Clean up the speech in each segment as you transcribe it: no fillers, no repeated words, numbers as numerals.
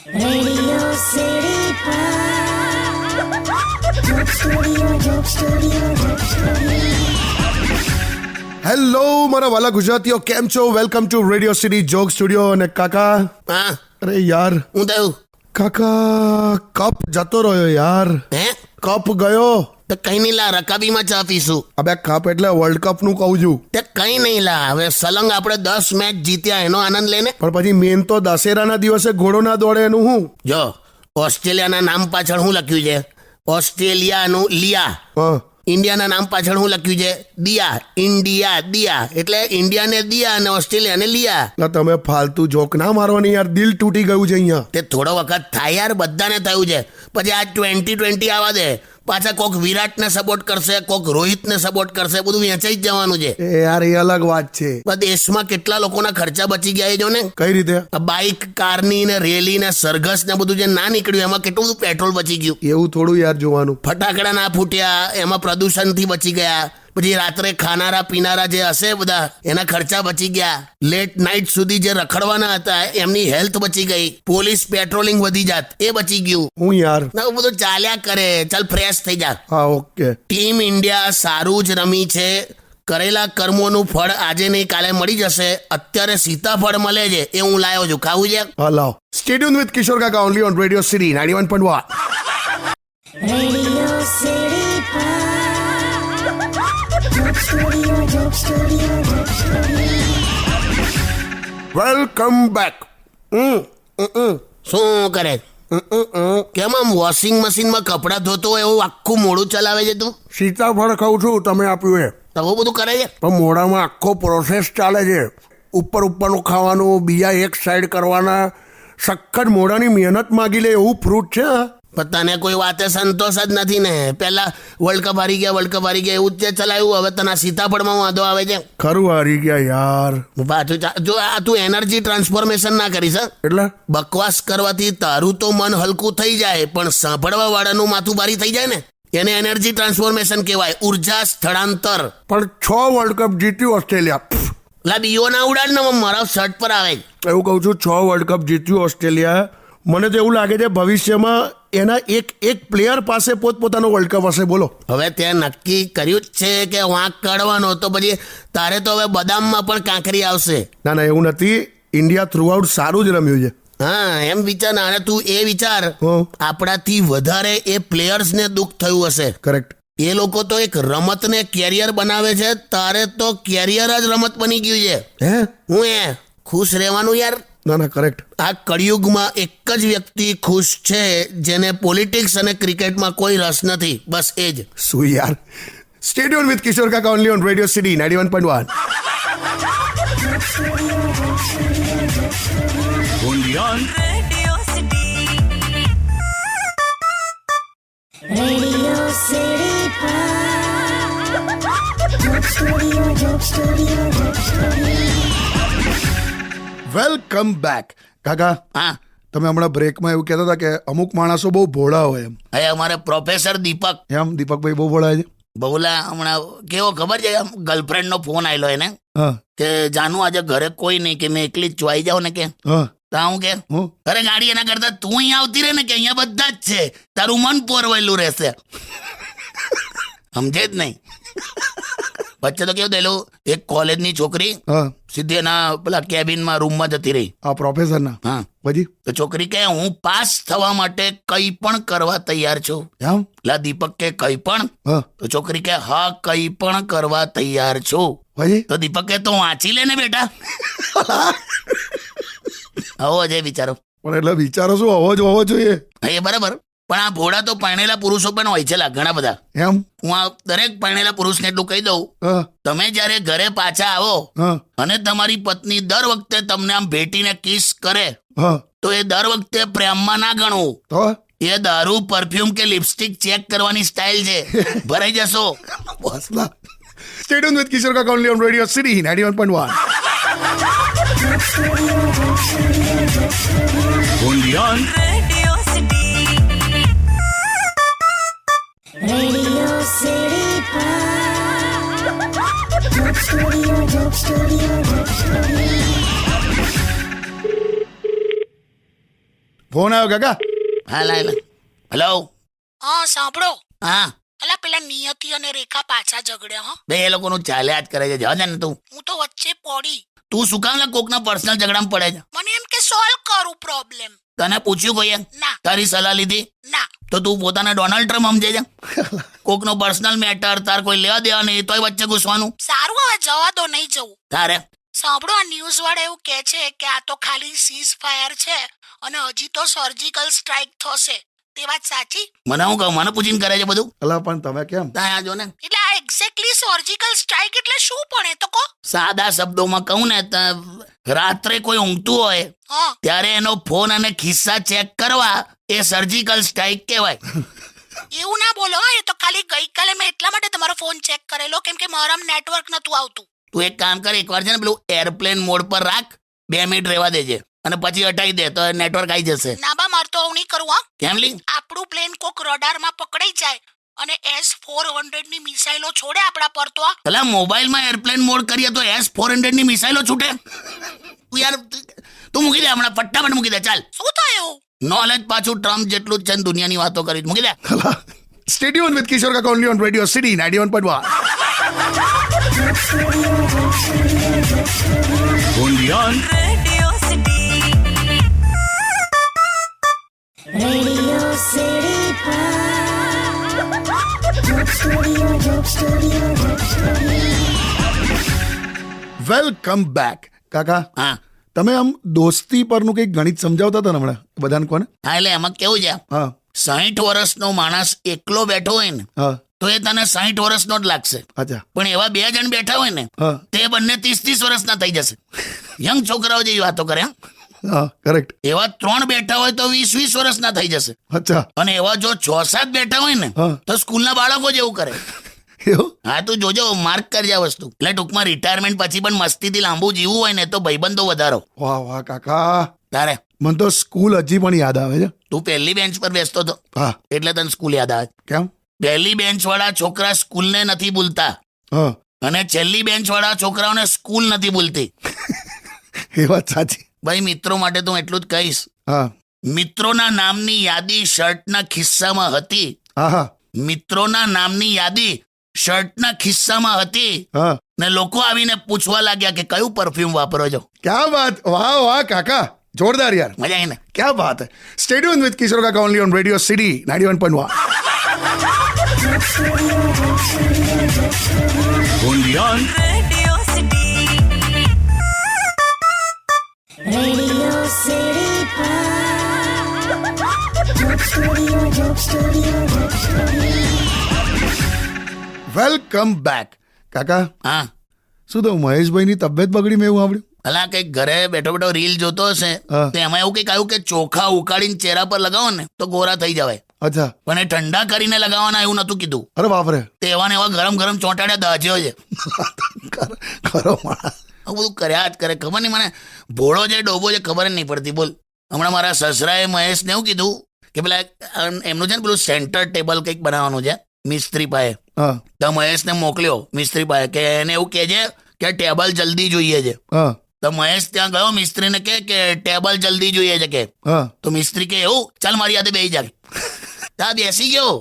Radio City Joke Studio, Joke Studio, Joke Studio. Hello મારા વાલા ગુજરાતીઓ, કેમ છો? Welcome to radio city joke studio. અને કાકા, હા, અરે યાર હું થયું? કાકા, કપ જતો રહ્યો યાર. હે? કપ ગયો. તો કઈ નહીં લા, રકાબીમાં ચા પીશું. અબે કપ એટલે વર્લ્ડ કપ નું કહું છું. તે કઈ નહીં લા, હવે સલંગ આપણે 10 મેચ જીત્યા એનો આનંદ લેને. પણ પછી મેન તો દશેરાના દિવસે ઘોડો ના દોડે એનું હું. જો ઓસ્ટ્રેલિયાના નામ પાછળ શું લખ્યું છે? ઓસ્ટ્રેલિયાનું લિયા. હા, ઇન્ડિયાના નામ પાછળ શું લખ્યું છે? દિયા. ઇન્ડિયા દિયા, એટલે ઇન્ડિયાને દિયા અને ઓસ્ટ્રેલિયાને લિયા. એટલે તમે ફાલતુ જોક ના મારવાની યાર, દિલ તૂટી ગયું છે અહીંયા. તે થોડો વખત થાય યાર, બધાને થયું છે. પછી આ 2020 આવવા દે, પાછા કોક વિરાટને સપોર્ટ કરશે, કોક રોહિતને સપોર્ટ કરશે, બધું વેચાઈ જ જવાનું છે. એ યાર, એ અલગ વાત છે. પણ દેશમાં કેટલા લોકોના ખર્ચા બચી ગયા છે જો ને. કઈ રીતે? આ બાઇક, કારની ને રેલી ને સરઘસ ને બધું જે ના નીકળ્યું એમાં કેટલું બધું પેટ્રોલ બચી ગયું. એવું થોડું યાર જોવાનું. ફટાકડા ના ફૂટ્યા, એમાં પ્રદૂષણથી બચી ગયા. પછી રાત્રે ખાનારા પીનારા જે હશે બધા, એના ખર્ચા બચી ગયા. લેટ નાઇટ સુધી જે રખડવાના હતા એમની હેલ્થ બચી ગઈ. પોલીસ પેટ્રોલિંગ વધી જાત, એ બચી ગયું. હું યાર. ના બધું ચાલ્યા કરે. ચાલ ફ્રેશ થઈ જા. હા, ઓકે. ટીમ ઇન્ડિયા સારું જ રમી છે. કરેલા કર્મોનું ફળ આજે નહીં કાલે મળી જશે. અત્યારે સીતાફળ મળે છે, એ હું લાવ્યો છું. ખાવું છે? હા, લાવ. સ્ટે ટ્યુન વિથ કિશોર કાકા only on radio city 91.1. Radio City Joke Studio, Joke Studio, Joke Studio. Welcome back. શું કરે? કેમ આમ વોશિંગ મશીનમાં કપડાં ધોતો હોય એવું આખું મોડું ચલાવે છે તું? સીતાફળ ખાઉં છું, તમે આપ્યું એ. આવું બધું કરે છે? પણ મોઢામાં આખો પ્રોસેસ ચાલે છે. ઉપરનું ખાવાનું, બીજા એક સાઈડ કરવાના, સખત મોઢાની મહેનત માગી લે એવું ફ્રૂટ છે. પણ તને કોઈ વાતે સંતોષ જ નથી ને. પહેલા વર્લ્ડ કપ હારી ગયા એવું જ તે ચલાવ્યું. હવે તને સીતાફળમાં વાંધો આવે છે. ખરું હારી ગયા યાર. પાછું જો આ તું એનર્જી ટ્રાન્સફોર્મેશન ના કરીશ. એટલે બકવાસ કરવાથી તારું તો મન હલકું થઈ જાય, પણ સાંભળવા વાળાનું માથું ભારી થઈ જાય ને, એને એનર્જી ટ્રાન્સફોર્મેશન કહેવાય. ઉર્જા સ્થળાંતર. પણ 6 વર્લ્ડ કપ જીત્યું ઓસ્ટ્રેલિયા. લા બીઓ ના ઉડાડ ને, મારા શર્ટ પર આવે. એવું કહું છું, 6 વર્લ્ડ કપ જીત્યું ઓસ્ટ્રેલિયા. મને તો એવું લાગે છે ભવિષ્યમાં એના એક પ્લેયર પાસે પોતપોતાનો વર્લ્ડ કપ હશે. બોલો, હવે તે નક્કી કર્યું જ છે કે વાંક કાઢવાનો, તો પછી તારે તો હવે બદામમાં પણ કાંકરી આવશે. ના ના, એવું નથી. ઇન્ડિયા થ્રુઆઉટ સારું જ રમ્યું છે. હા, એમ વિચાર ને. અને તું એ વિચાર, આપણાથી વધારે એ પ્લેયર્સને દુઃખ થયું હશે. કરેક્ટ. એ લોકો તો એક રમતને કેરિયર બનાવે છે. તારે તો કેરિયર જ રમત બની ગયું છે. હે? હું ખુશ રહેવાનું યાર. ના ના, કરેક્ટ. આ કળિયુગમાં એક જ વ્યક્તિ ખુશ છે, જેને પોલિટિક્સ અને ક્રિકેટમાં કોઈ રસ નથી. બસ એ જ. શું યાર. સ્ટે ટ્યુન વિથ કિશોર કાકા only on radio city 91.1. Radio City Joke Studio, Joke Studio, Joke Studio. Welcome back. કાકા, હા, તમે હમણાં બ્રેકમાં એવું કહેતા હતા કે અમુક માણસો બહુ ભોળા હોય એમ. હવે અમારે પ્રોફેસર દીપક. એમ દીપકભાઈ બહુ ભોળા છે? બહુલા હમણાં કેવો ખબર છે, ગર્લફ્રેન્ડનો ફોન આવેલો એને હા. કે જાનુ આજે ઘરે કોઈ નહીં, કે મેં એકલી જ ચોઈ જાઉં ને. કે હા. તો હું કે અરે ગાડી એના કરતા તું અહીં આવતી રહે ને, કે અહીંયા બધા જ છે, તારું મન પોરવેલું રહેશે. સમજે જ નહીં. વચ્ચે તો કેવું થયેલું, એક કોલેજની છોકરી હા. સીધી એના પેલા કેબિનમાં રૂમમાં જતી રહી. આ પ્રોફેસરના. હા. પછી તો છોકરી કે હું પાસ થવા માટે કંઈ પણ કરવા તૈયાર છું. એમ? લા દીપક કે કંઈ પણ? હા. તો છોકરી કે હા, કંઈ પણ કરવા તૈયાર છું. પછી? તો દીપક કે તો વાંચી લે ને બેટા. આવો છે વિચારો. પણ એટલે વિચારો શું હોવો જોઈએ? એ બરાબર. પણ આ ભોળા તો પરણેલા પુરુષો પણ હોય છે લા, ઘણા બધા. એમ? હું આ દરેક પરણેલા પુરુષને એટલું કહી દઉં, હા. તમે જ્યારે ઘરે પાછા આવો હા. અને તમારી પત્ની દર વખતે તમને આમ ભેટીને કિસ કરે, હા. તો એ દર વખતે પ્રેમમાં ના ગણવું. તો એ દારૂ, પરફ્યુમ કે લિપસ્ટિક ચેક કરવાની સ્ટાઇલ છે. ભરાઈ જશો. બસલા. સ્ટે ટ્યુન વિથ કિશોર કાકા only on radio city 91.1. Radio City Joke Studio, Joke Studio, Joke Studio. Phone આવ્યો કાકા. હા લા હેલો હા સાંભળો હા અલા પેલા નિયતિ અને રેખા પાછા ઝઘડ્યા હો. બે એ લોકોનું ચાલ્યા જ કરે છે જવા દે ને તું હું તો વચ્ચે પડી. તું શું કામ લા કોકના પર્સનલ ઝઘડામાં પડે છે? મને એમ કે સોલ્વ કરું પ્રોબ્લેમ. તને પૂછ્યું કોઈએ? ના તારી સલાહ લીધી? ના. તો તું પોતાના ડોનાલ્ડ ટ્રમ્પ સમજે છે? કોકનો પર્સનલ મેટર તાર કોઈ લેવા દેવા નહીં તોય વચ્ચે ઘૂસવાનું? સારું હવે જવા દો, નહીં જવું. તારે સાંભળો આ ન્યૂઝ વાળા એવું કહે છે કે આ તો ખાલી સીઝ ફાયર છે અને હજી તો સર્જિકલ સ્ટ્રાઇક થશે. તે વાત સાચી? મને હું કહું મને પૂછીને કરે છે બધું? અલા પણ તમે કેમ? ત્યાં આ જો ને એટલે આ એક્ઝેક્ટલી સર્જિકલ સ્ટ્રાઇક એટલે શું પણ એ તો કહો. સાદા શબ્દોમાં કહું ને તો રાત્રે કોઈ ઊંઘતું હોય હા ત્યારે એનો ફોન અને ખિસ્સા ચેક કરવા એ સર્જિકલ સ્ટ્રાઇક કહેવાય. એવું ના બોલો હો. એ તો ખાલી ગઈકાલે મેં એટલા માટે તમારો ફોન ચેક કરેલો કેમ કે મારામાં નેટવર્ક નતું આવતું. તું એક કામ કર એકવાર છે ને પેલું એરપ્લેન મોડ પર રાખ 2 મિનિટ રહેવા દેજે અને પછી હટાવી દે તો નેટવર્ક આવી જશે. ના બા મારે તો આવું નહીં કરવું હા. કેમ લી? આપણું પ્લેન કોક રડારમાં પકડાઈ જાય અને S-400 ની મિસાઇલો છોડે આપણા પર તો પેલા મોબાઈલમાં એરપ્લેન મોડ કરીએ તો S-400 ની મિસાઇલો છૂટે? તું યાર તું મૂકી દે હમણાં ફટાફટ મૂકી દે ચાલ. શું થયું? નોલેજ પાછું ટ્રમ્પ જેટલું જ છે ને દુનિયાની વાતો કરી મૂકી દે. સ્ટે ટ્યુન વિથ કિશોર કાકા only on radio city 91.1. Radio City. Radio City Joke Studio, Joke Studio, Joke Studio. Welcome back કાકા. હા તમે આમ દોસ્તી પરનું કંઈક ગણિત સમજાવતા હતા ને હમણાં બધાને કોને? હા એટલે એમાં કેવું છે હા 60 વર્ષનો માણસ એકલો બેઠો હોય ને હા તો એ તને 60 વર્ષનો જ લાગશે અચ્છા પણ એવા 2 જણ બેઠા હોય ને હા તે બંને 30 વર્ષના થઈ જશે. યંગ છોકરાઓ જેવી વાતો કરે હા? હા કરેક્ટ. એવા 3 બેઠા હોય તો 20 વર્ષના થઈ જશે અચ્છા અને એવા જો 6-7 બેઠા હોય ને હા તો સ્કૂલના બાળકો જેવું કરે. એવું? હા તું જોજો માર્ક કરજે આ વસ્તુ. એટલે ટૂંકમાં રિટાયરમેન્ટ પછી પણ મસ્તીથી લાંબુ જીવવું હોય ને તો ભાઈબંધો વધારો. વાહ વાહ કાકા. તારે મને તો સ્કૂલ હજી પણ યાદ આવે છે. તું પહેલી બેન્ચ પર બેસતો હતો હા એટલે તને સ્કૂલ યાદ આવે. કેમ? પહેલી બેન્ચ વાળા છોકરા સ્કૂલને નથી ભૂલતા હા અને છેલ્લી બેન્ચ વાળા છોકરાઓને સ્કૂલ નથી ભૂલતી. એ વાત સાચી. ભાઈ મિત્રો માટે તો હું એટલું જ કહીશ હા મિત્રોના નામની યાદી શર્ટના ખિસ્સામાં હતી. હા હા મિત્રોના નામની યાદી શર્ટના ખિસ્સામાં હતી હા ને લોકો આવીને પૂછવા લાગ્યા કે કયું પરફ્યુમ વાપરો છો. ક્યાં વાત. વાહ વાહ કાકા જોરદાર યાર. મજા આવી ને? क्या बात है. स्टे ट्यून विथ किशोर काका only on radio city 91.1. Radio City. Radio City Joke Studio, Joke Studio, Joke Studio. Welcome back કાકા. હા શું તો મહેશભાઈની તબિયત બગડી મેં એવું સાંભળ્યું? અલા કઈક ઘરે બેઠો બેઠો રીલ જોતો હશે હા. તો એમાં એવું કઈક આવ્યું કે ચોખા ઉકાળીને ચહેરા પર લગાવો ને તો ગોરા થઈ જવાય અચ્છા. પણ એ ઠંડા કરીને લગાવવાના એવું નતું કીધું. અરે બાપરે. તે એવા ને એવા ગરમ ગરમ ચોંટાડ્યા દાજ્યો છે. ખરો માણસ. આવું બધું કર્યા જ કરે. ખબર નહીં મને ભોળો છે ડોબો છે ખબર જ નહીં પડતી. બોલ હમણાં મારા સસરાએ મહેશને એવું કીધું કે પેલા એમનું છે ને પેલું સેન્ટર ટેબલ કંઈક બનાવવાનું છે મિસ્ત્રી પાસે. હા તો મહેશને મોકલ્યો મિસ્ત્રી પાસે કે એને એવું કહેજે કે ટેબલ જલ્દી જોઈએ છે. હા તો મહેશ ત્યાં ગયો મિસ્ત્રીને કે ટેબલ જલ્દી જોઈએ છે કે. હા તો મિસ્ત્રી કે એવું ચાલ મારી યાદે બેસી જાય. ત્યાં બેસી ગયો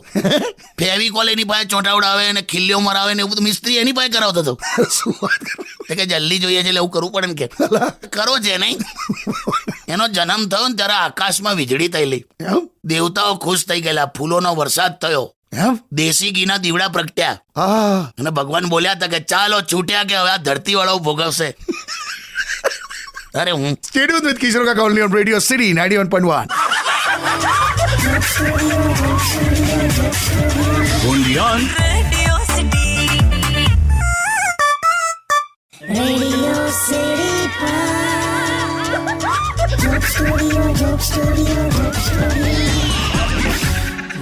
ફેવિકોલ એની પાસે ચોંટાવડાવે અને ખીલ્લીઓ મરાવે ને એવું બધું મિસ્ત્રી એની પાસે કરાવતો હતો. શું વાત કરો? કે જલ્દી જોઈએ છે એટલે એવું કરવું પડે ને કે કરો છે નહીં. એનો જન્મ થયો ને ત્યારે આકાશમાં વીજળી થયેલી. એમ દેવતાઓ ખુશ થઈ ગયેલા. ફૂલોનો વરસાદ થયો. એમ? દેશી ઘીના દીવડા પ્રગટ્યા હા અને ભગવાન બોલ્યા હતા કે ચાલો છૂટ્યા કે હવે આ ધરતી વાળો ભોગવશે. અરે હું સ્ટે ટ્યુન વિથ કિશોર કાકા only on radio city 91.1. Radio City. Radio City Joke Studio, Joke Studio, Joke Studio.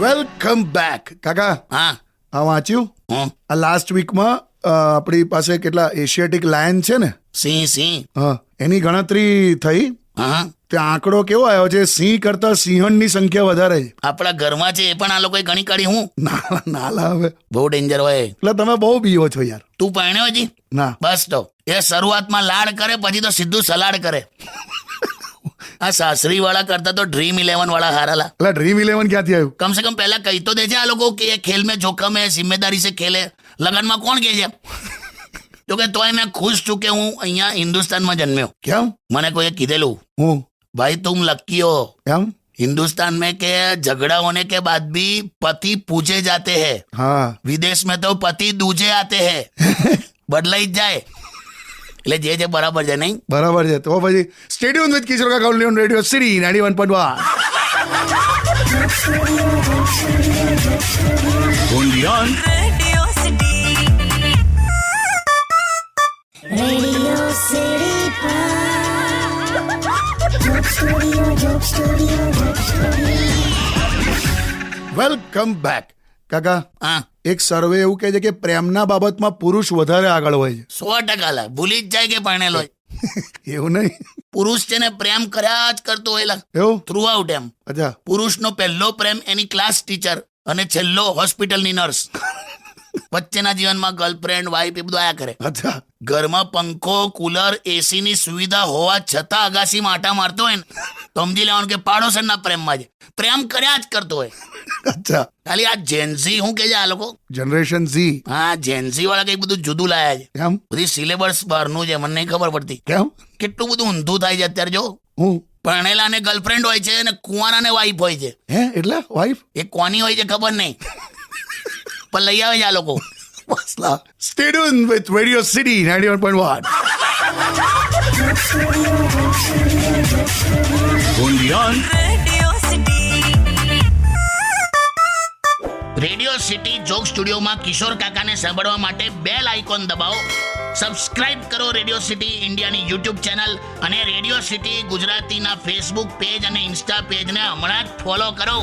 Welcome back કાકા. હા આ વાંચ્યું? હું આ લાસ્ટ વીકમાં આપણી પાસે કેટલા એશિયાટિક લાયન છે ને સિંહ હા એની ગણતરી થઈ. હા તે આંકડો કેવો આવ્યો છે? સિંહ કરતા સિંહણની સંખ્યા વધારે છે. આપણા ઘરમાં છે એ પણ આ લોકોએ ઘણી કાઢી. હું ના ના હવે બહુ ડેન્જર હોય. એટલે તમે બહુ બીવો છો યાર. તું પરણ્યો હજી? ના બસ તો એ શરૂઆતમાં લાડ કરે પછી તો સીધું સલાડ કરે. આ સાસરી વાળા કરતા તો ડ્રીમ 11 વાળા હારાલા. એટલે ડ્રીમ 11 ક્યાંથી આવ્યું? कम से कम पहला कही तो देजे आ लोगों कि ये खेल में जोखम है, जिम्मेदारी से खेले. लगन में कौन કહે છે? તો કે તોય મેં ખુશ છું કે હું અહીંયા હિન્દુસ્તાનમાં જન્મ્યો. કેમ? મને કોઈએ કીધેલું, હું भाई तुम लकी हो, એમ? हिंदुस्तान में के झगड़ा होने के बाद भी पति पूजे जाते हैं, હા. विदेश में तो पति दूजे आते हैं. બદલાઈ જ જાય. એટલે જે જે બરાબર છે નહીં. બરાબર છે. તો પછી સ્ટે ટ્યુન વિથ કિશોર કાકા only on radio city 91.1. Radio City Joke Studio, Joke Studio, Joke Studio. Welcome back. કાકા, હા, એક સર્વે એવું કહે છે કે પ્રેમના બાબતમાં પુરુષ વધારે આગળ હોય 100% લા ભૂલી જ જાય કે પરણેલો હોય. છે. એવું નહીં? પુરુષ છે ને પ્રેમ કર્યા જ કરતો હોય એવું? થ્રુ આઉટ એમ. અચ્છા. પુરુષનો પહેલો પ્રેમ એની ક્લાસ ટીચર અને છેલ્લો હોસ્પિટલની નર્સ. વચ્ચેના જીવનમાં ગર્લફ્રેન્ડ વાઇફ એ બધું આયા કરે. અચ્છા. ઘરમાં પંખો કુલર એસી ની સુવિધા હોવા છતાં અગાસીમાં આટા મારતો હોય ને તો સમજી લેવાનું કે પાડોશરના પ્રેમમાં છે. પ્રેમ કર્યા જ કરતો હોય. અચ્છા. ખાલી આ જેન્ઝી શું કે છે આ લોકો? જનરેશન ઝી. હા, જેન્ઝી વાળા કઈક બધું જુદું લાયા છે. કેમ? બધી સિલેબસ બહારનું છે, મને નહીં ખબર પડતી. કેમ? કેટલું બધું ઊંધું થાય છે અત્યારે. જો હું પરણેલા ને ગર્લફ્રેન્ડ હોય છે અને કુંવારાને વાઈફ હોય છે. હે એટલે વાઇફ? એ કોની હોય છે ખબર નહીં, પણ લઈ આવે છે આ લોકો. Stay tune with radio city 91.1. Radio city joke સ્ટુડિયોમાં કિશોર કાકાને સાંભળવા માટે બેલ આઇકોન દબાવો. સબસ્ક્રાઇબ કરો રેડિયો સિટી ઇન્ડિયાની યુટ્યુબ ચેનલ અને રેડિયો સિટી ગુજરાતીના ફેસબુક પેજ અને ઇન્સ્ટા પેજને હમણાં જ ફોલો કરો.